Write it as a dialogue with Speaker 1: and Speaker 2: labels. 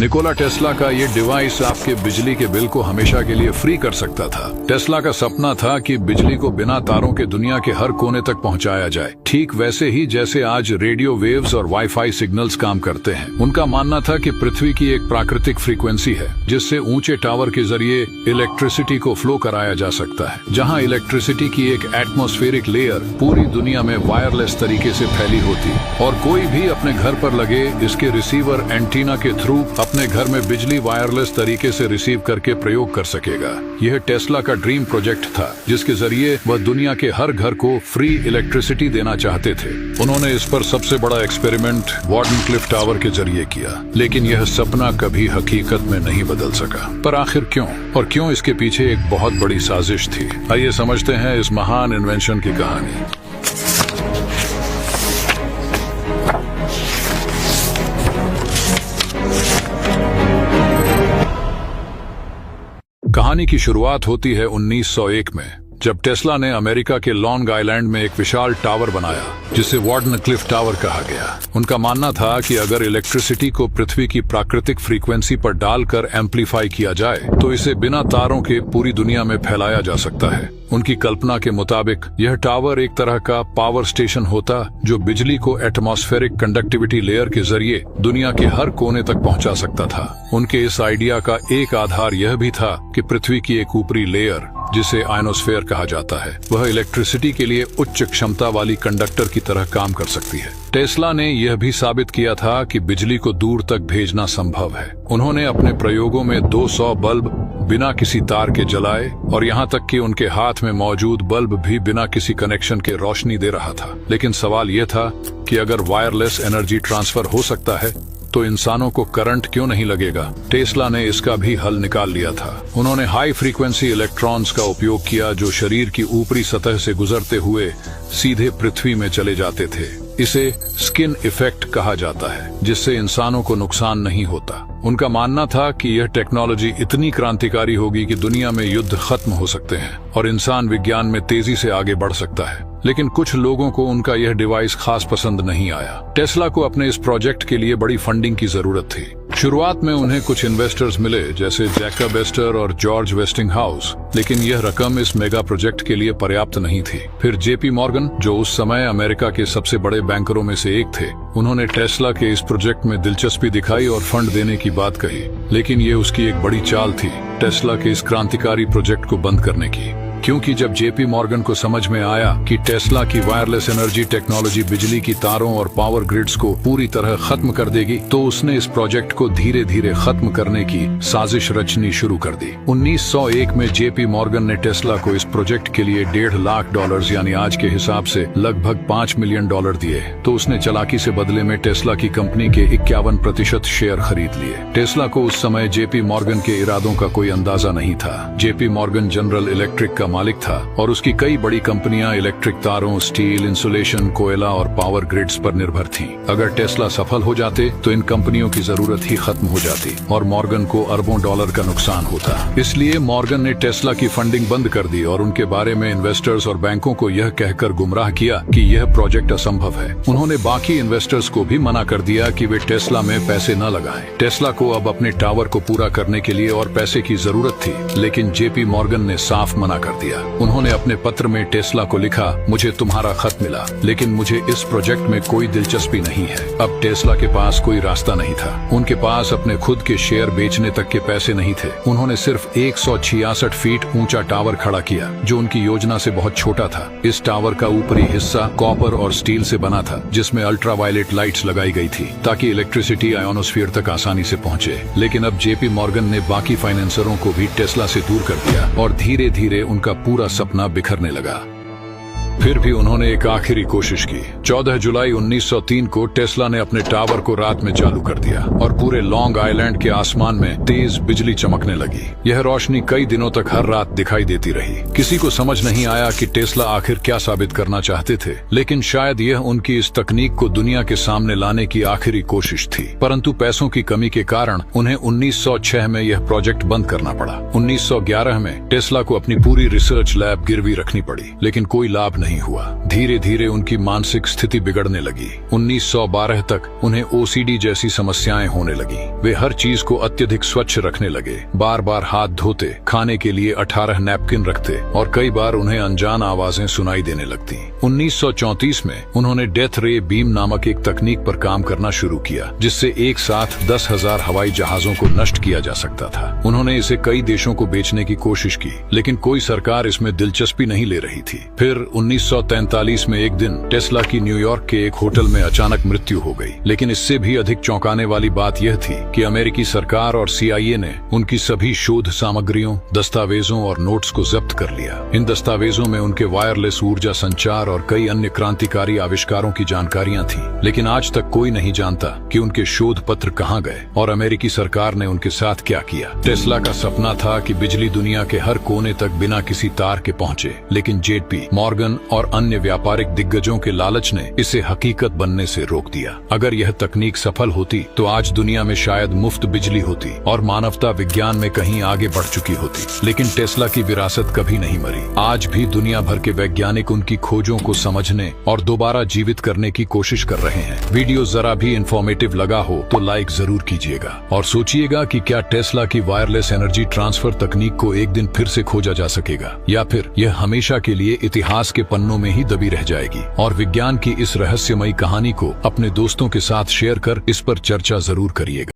Speaker 1: Nikola Tesla का ये device आपके बिजली के बिल को हमेशा के लिए फ्री कर सकता था। टेस्ला का सपना था कि बिजली को बिना तारों के दुनिया के हर कोने तक पहुंचाया जाए, ठीक वैसे ही जैसे आज रेडियो वेव्स और वाईफाई सिग्नल्स काम करते हैं। उनका मानना था कि पृथ्वी की एक प्राकृतिक फ्रीक्वेंसी है जिससे ऊंचे टावर के जरिए इलेक्ट्रिसिटी को फ्लो कराया जा सकता है। जहां इलेक्ट्रिसिटी की एक एटमॉस्फेरिक लेयर पूरी दुनिया में वायरलेस तरीके से फैली होती और कोई भी अपने घर पर लगे इसके रिसीवर एंटीना के थ्रू अपने घर में बिजली वायरलेस तरीके से रिसीव करके प्रयोग कर सकेगा। यह टेस्ला का ड्रीम प्रोजेक्ट था जिसके जरिए वह दुनिया के हर घर को फ्री इलेक्ट्रिसिटी देना चाहते थे। उन्होंने इस पर सबसे बड़ा एक्सपेरिमेंट वार्डनक्लिफ टावर के जरिए किया, लेकिन यह सपना कभी हकीकत में नहीं बदल सका। पर आखिर क्यों, और क्यों इसके पीछे एक बहुत बड़ी साजिश थी? आइए समझते हैं इस महान इन्वेंशन की कहानी। कहानी की शुरुआत होती है 1901 में, जब टेस्ला ने अमेरिका के लॉन्ग आइलैंड में एक विशाल टावर बनाया जिसे वार्डनक्लिफ टावर कहा गया। उनका मानना था कि अगर इलेक्ट्रिसिटी को पृथ्वी की प्राकृतिक फ्रीक्वेंसी पर डालकर एम्पलीफाई किया जाए तो इसे बिना तारों के पूरी दुनिया में फैलाया जा सकता है। उनकी कल्पना के मुताबिक यह टावर एक तरह का पावर स्टेशन होता जो बिजली को एटमॉस्फेरिक कंडक्टिविटी लेयर के जरिए दुनिया के हर कोने तक पहुंचा सकता था। उनके इस आइडिया का एक आधार यह भी था कि पृथ्वी की एक ऊपरी लेयर जिसे आयनोस्फेयर कहा जाता है वह इलेक्ट्रिसिटी के लिए उच्च क्षमता वाली कंडक्टर की तरह काम कर सकती है। टेस्ला ने यह भी साबित किया था कि बिजली को दूर तक भेजना संभव है। उन्होंने अपने प्रयोगों में 200 बल्ब बिना किसी तार के जलाए और यहाँ तक कि उनके हाथ में मौजूद बल्ब भी बिना किसी कनेक्शन के रोशनी दे रहा था। लेकिन सवाल यह था कि अगर वायरलेस एनर्जी ट्रांसफर हो सकता है तो इंसानों को करंट क्यों नहीं लगेगा? टेस्ला ने इसका भी हल निकाल लिया था। उन्होंने हाई फ्रीक्वेंसी इलेक्ट्रॉन्स का उपयोग किया जो शरीर की ऊपरी सतह से गुजरते हुए सीधे पृथ्वी में चले जाते थे। इसे स्किन इफेक्ट कहा जाता है, जिससे इंसानों को नुकसान नहीं होता। उनका मानना था कि यह टेक्नोलॉजी इतनी क्रांतिकारी होगी कि दुनिया में युद्ध खत्म हो सकते हैं और इंसान विज्ञान में तेजी से आगे बढ़ सकता है। लेकिन कुछ लोगों को उनका यह डिवाइस खास पसंद नहीं आया। टेस्ला को अपने इस प्रोजेक्ट के लिए बड़ी फंडिंग की जरूरत थी। शुरुआत में उन्हें कुछ इन्वेस्टर्स मिले जैसे जैकब एस्टर और जॉर्ज वेस्टिंगहाउस, लेकिन यह रकम इस मेगा प्रोजेक्ट के लिए पर्याप्त नहीं थी। फिर जेपी मॉर्गन, जो उस समय अमेरिका के सबसे बड़े बैंकरों में से एक थे, उन्होंने टेस्ला के इस प्रोजेक्ट में दिलचस्पी दिखाई और फंड देने की बात कही। लेकिन ये उसकी एक बड़ी चाल थी टेस्ला के इस क्रांतिकारी प्रोजेक्ट को बंद करने की, क्योंकि जब जेपी मॉर्गन को समझ में आया कि टेस्ला की वायरलेस एनर्जी टेक्नोलॉजी बिजली की तारों और पावर ग्रिड्स को पूरी तरह खत्म कर देगी, तो उसने इस प्रोजेक्ट को धीरे धीरे खत्म करने की साजिश रचनी शुरू कर दी। 1901 में जेपी मॉर्गन ने टेस्ला को इस प्रोजेक्ट के लिए $1.5 लाख यानी आज के हिसाब से लगभग $5 मिलियन दिए, तो उसने चालाकी से बदले में टेस्ला की कंपनी के 51% शेयर खरीद लिए। टेस्ला को उस समय जेपी मॉर्गन के इरादों का कोई अंदाजा नहीं था। जेपी मॉर्गन जनरल इलेक्ट्रिक का मालिक था और उसकी कई बड़ी कंपनियां इलेक्ट्रिक तारों, स्टील, इंसुलेशन, कोयला और पावर ग्रिड्स पर निर्भर थीं। अगर टेस्ला सफल हो जाते तो इन कंपनियों की जरूरत ही खत्म हो जाती और मॉर्गन को अरबों डॉलर का नुकसान होता। इसलिए मॉर्गन ने टेस्ला की फंडिंग बंद कर दी और उनके बारे में इन्वेस्टर्स और बैंकों को यह कहकर गुमराह किया कि यह प्रोजेक्ट असंभव है। उन्होंने बाकी इन्वेस्टर्स को भी मना कर दिया कि वे टेस्ला में पैसे न लगाएं। टेस्ला को अब अपने टावर को पूरा करने के लिए और पैसे की जरूरत थी, लेकिन जेपी मॉर्गन ने साफ मना कर दिया। उन्होंने अपने पत्र में टेस्ला को लिखा, मुझे तुम्हारा खत मिला, लेकिन मुझे इस प्रोजेक्ट में कोई दिलचस्पी नहीं है। अब टेस्ला के पास कोई रास्ता नहीं था। उनके पास अपने खुद के शेयर बेचने तक के पैसे नहीं थे। उन्होंने सिर्फ 166 फीट ऊंचा टावर खड़ा किया जो उनकी योजना से बहुत छोटा था। इस टावर का ऊपरी हिस्सा कॉपर और स्टील से बना था, जिसमें अल्ट्रावायलेट लाइट्स लगाई गई थी ताकि इलेक्ट्रिसिटी आयोनोस्फीयर तक आसानी से पहुंचे। लेकिन अब जेपी मॉर्गन ने बाकी फाइनेंसरों को भी टेस्ला से दूर कर दिया और धीरे धीरे उनका पूरा सपना बिखरने लगा। फिर भी उन्होंने एक आखिरी कोशिश की। 14 जुलाई 1903 को टेस्ला ने अपने टावर को रात में चालू कर दिया और पूरे लॉन्ग आइलैंड के आसमान में तेज बिजली चमकने लगी। यह रोशनी कई दिनों तक हर रात दिखाई देती रही। किसी को समझ नहीं आया कि टेस्ला आखिर क्या साबित करना चाहते थे, लेकिन शायद यह उनकी इस तकनीक को दुनिया के सामने लाने की आखिरी कोशिश थी। परंतु पैसों की कमी के कारण उन्हें 1906 में यह प्रोजेक्ट बंद करना पड़ा। 1911 में टेस्ला को अपनी पूरी रिसर्च लैब गिरवी रखनी पड़ी, लेकिन कोई लाभ नहीं। नहीं हुआ। धीरे धीरे उनकी मानसिक स्थिति बिगड़ने लगी। 1912 तक उन्हें ओसीडी जैसी समस्याएं होने लगी। वे हर चीज को अत्यधिक स्वच्छ रखने लगे, बार बार हाथ धोते, खाने के लिए 18 नैपकिन रखते और कई बार उन्हें अनजान आवाजें सुनाई देने लगती। 1934 में उन्होंने डेथ रे बीम नामक एक तकनीक पर काम करना शुरू किया, जिससे एक साथ 10,000 हवाई जहाजों को नष्ट किया जा सकता था। उन्होंने इसे कई देशों को बेचने की कोशिश की, लेकिन कोई सरकार इसमें दिलचस्पी नहीं ले रही थी। फिर 1943 में एक दिन टेस्ला की न्यूयॉर्क के एक होटल में अचानक मृत्यु हो गई। लेकिन इससे भी अधिक चौंकाने वाली बात यह थी कि अमेरिकी सरकार और CIA ने उनकी सभी शोध सामग्रियों, दस्तावेजों और नोट्स को जब्त कर लिया। इन दस्तावेजों में उनके वायरलेस ऊर्जा संचार और कई अन्य क्रांतिकारी आविष्कारों की जानकारियां थी। लेकिन आज तक कोई नहीं जानता कि उनके शोध पत्र कहां गए और अमेरिकी सरकार ने उनके साथ क्या किया। टेस्ला का सपना था कि बिजली दुनिया के हर कोने तक बिना किसी तार के पहुंचे, लेकिन JP मॉर्गन और अन्य व्यापारिक दिग्गजों के लालच ने इसे हकीकत बनने से रोक दिया। अगर यह तकनीक सफल होती तो आज दुनिया में शायद मुफ्त बिजली होती और मानवता विज्ञान में कहीं आगे बढ़ चुकी होती। लेकिन टेस्ला की विरासत कभी नहीं मरी। आज भी दुनिया भर के वैज्ञानिक उनकी खोजों को समझने और दोबारा जीवित करने की कोशिश कर रहे हैं। वीडियो जरा भी इंफॉर्मेटिव लगा हो तो लाइक जरूर कीजिएगा और सोचिएगा कि क्या टेस्ला की वायरलेस एनर्जी ट्रांसफर तकनीक को एक दिन फिर से खोजा जा सकेगा, या फिर यह हमेशा के लिए इतिहास के पन्नों में ही दबी रह जाएगी। और विज्ञान की इस रहस्यमयी कहानी को अपने दोस्तों के साथ शेयर कर इस पर चर्चा जरूर करिएगा।